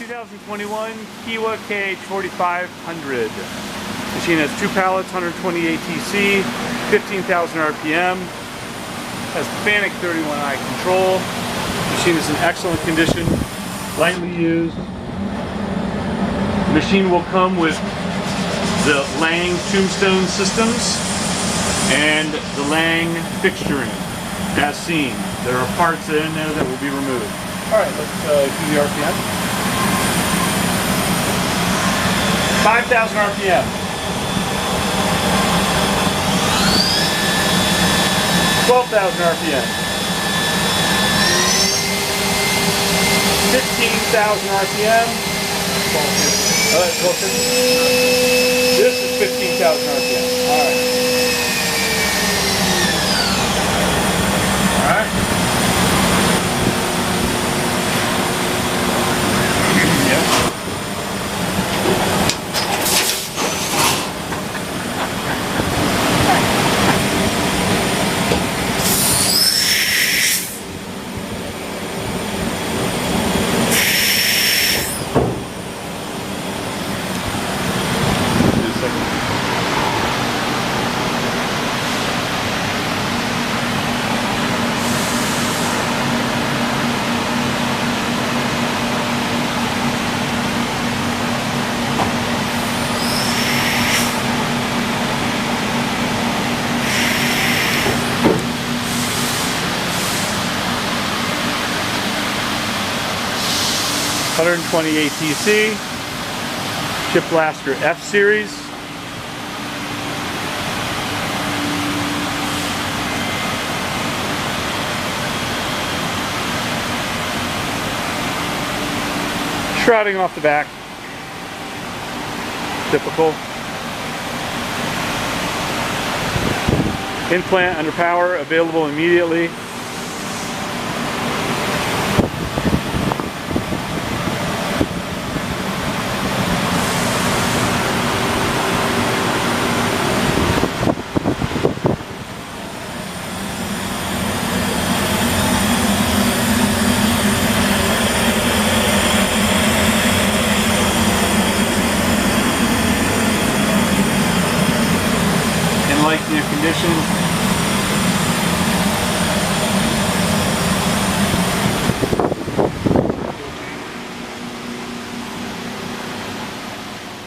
2021 Kiwa KH-4500. Machine has 2 pallets, 120 ATC, 15,000 RPM, has FANUC 31i control. Machine is in excellent condition, lightly used. The machine will come with the Lang tombstone systems and the Lang fixturing, as seen. There are parts in there that will be removed. Alright, let's do the RPM. 5,000 RPM. 12,000 RPM. 15,000 RPM. 1250. This is 15,000 RPM. Alright. $120 ATC, Chip Blaster F series. Shrouding off the back, typical. Implant under power, available immediately. Like your condition.